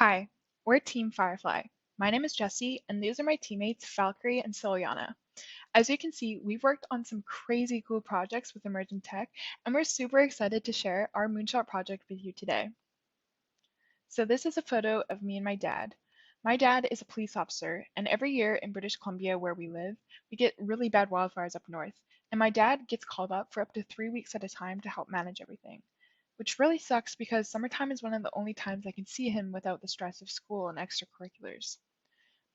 Hi, we're Team Firefly. My name is Jessie, and these are my teammates Valkyrie and Soliana. As you can see, we've worked on some crazy cool projects with emerging tech, and we're super excited to share our Moonshot project with you today. So this is a photo of me and my dad. My dad is a police officer, and every year in British Columbia, where we live, we get really bad wildfires up north, and my dad gets called up for up to 3 weeks at a time to help manage everything, which really sucks because summertime is one of the only times I can see him without the stress of school and extracurriculars.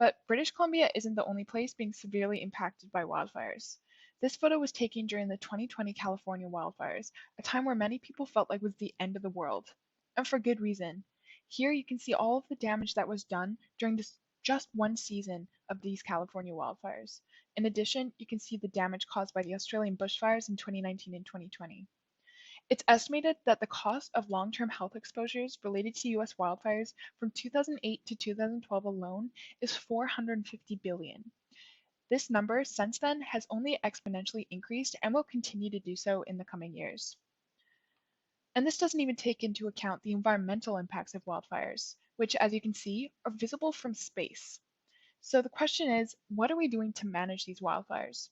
But British Columbia isn't the only place being severely impacted by wildfires. This photo was taken during the 2020 California wildfires, a time where many people felt like it was the end of the world. And for good reason. Here you can see all of the damage that was done during this just one season of these California wildfires. In addition, you can see the damage caused by the Australian bushfires in 2019 and 2020. It's estimated that the cost of long-term health exposures related to US wildfires from 2008 to 2012 alone is 450 billion. This number since then has only exponentially increased and will continue to do so in the coming years. And this doesn't even take into account the environmental impacts of wildfires, which, as you can see, are visible from space. So the question is, what are we doing to manage these wildfires?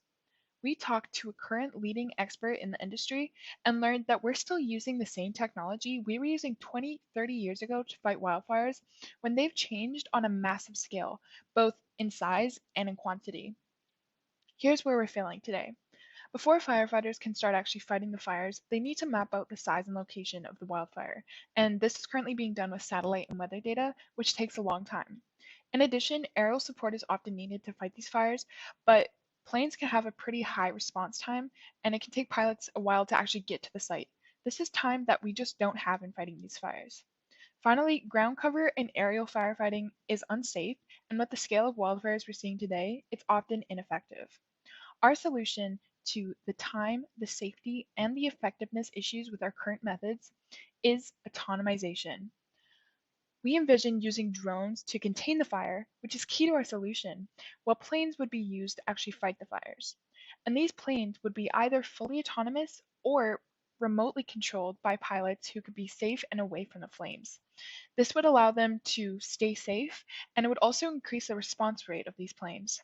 We talked to a current leading expert in the industry and learned that we're still using the same technology we were using 20, 30 years ago to fight wildfires when they've changed on a massive scale, both in size and in quantity. Here's where we're failing today. Before firefighters can start actually fighting the fires, they need to map out the size and location of the wildfire, and this is currently being done with satellite and weather data, which takes a long time. In addition, aerial support is often needed to fight these fires, but planes can have a pretty high response time, and it can take pilots a while to actually get to the site. This is time that we just don't have in fighting these fires. Finally, ground cover in aerial firefighting is unsafe, and with the scale of wildfires we're seeing today, it's often ineffective. Our solution to the time, the safety, and the effectiveness issues with our current methods is autonomization. We envision using drones to contain the fire, which is key to our solution, while planes would be used to actually fight the fires. And these planes would be either fully autonomous or remotely controlled by pilots who could be safe and away from the flames. This would allow them to stay safe, and it would also increase the response rate of these planes.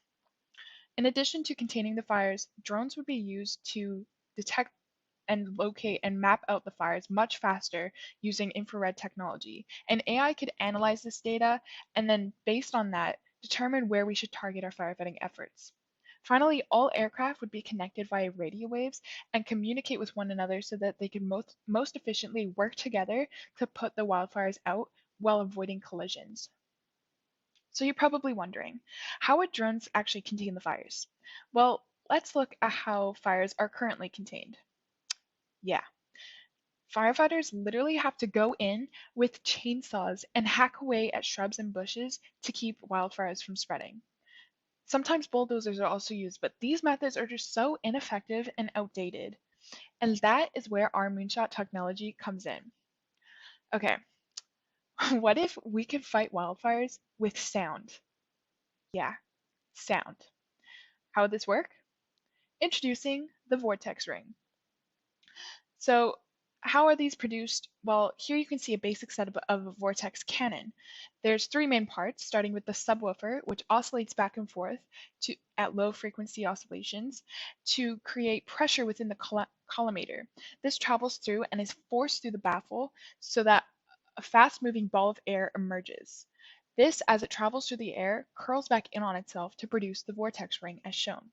In addition to containing the fires, drones would be used to detect and locate and map out the fires much faster using infrared technology. And AI could analyze this data and then, based on that, determine where we should target our firefighting efforts. Finally, all aircraft would be connected via radio waves and communicate with one another so that they could most efficiently work together to put the wildfires out while avoiding collisions. So you're probably wondering, how would drones actually contain the fires? Well, let's look at how fires are currently contained. Yeah, firefighters literally have to go in with chainsaws and hack away at shrubs and bushes to keep wildfires from spreading. Sometimes bulldozers are also used, but these methods are just so ineffective and outdated. And that is where our moonshot technology comes in. Okay, what if we could fight wildfires with sound? Yeah, sound. How would this work? Introducing the Vortex Ring. So how are these produced? Well, here you can see a basic setup of a vortex cannon. There's three main parts, starting with the subwoofer, which oscillates back and forth at low frequency oscillations to create pressure within the collimator. This travels through and is forced through the baffle so that a fast-moving ball of air emerges. This, as it travels through the air, curls back in on itself to produce the vortex ring as shown.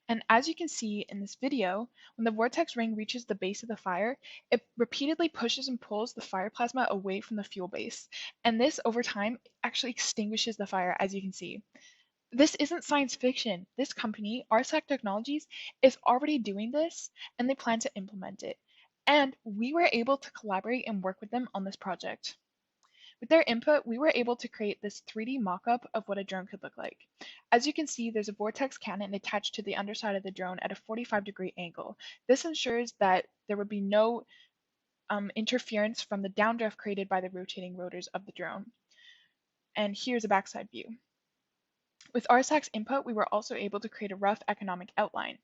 And as you can see in this video, when the vortex ring reaches the base of the fire, it repeatedly pushes and pulls the fire plasma away from the fuel base. And this, over time, actually extinguishes the fire, as you can see. This isn't science fiction. This company, RSAC Technologies, is already doing this, and they plan to implement it. And we were able to collaborate and work with them on this project. With their input, we were able to create this 3D mock-up of what a drone could look like. As you can see, there's a vortex cannon attached to the underside of the drone at a 45-degree angle. This ensures that there would be no interference from the downdraft created by the rotating rotors of the drone. And here's a backside view. With RSAC's input, we were also able to create a rough economic outline.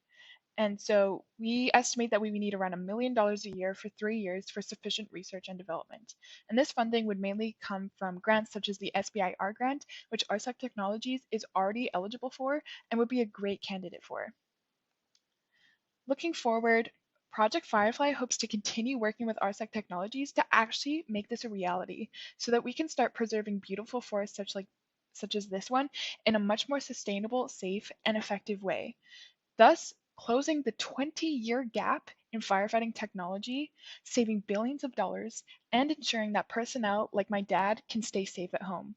And so we estimate that we would need around $1 million a year for 3 years for sufficient research and development. And this funding would mainly come from grants such as the SBIR grant, which RSEC Technologies is already eligible for and would be a great candidate for. Looking forward, Project Firefly hopes to continue working with RSEC Technologies to actually make this a reality so that we can start preserving beautiful forests such as this one in a much more sustainable, safe, and effective way, thus closing the 20-year gap in firefighting technology, saving billions of dollars, and ensuring that personnel like my dad can stay safe at home.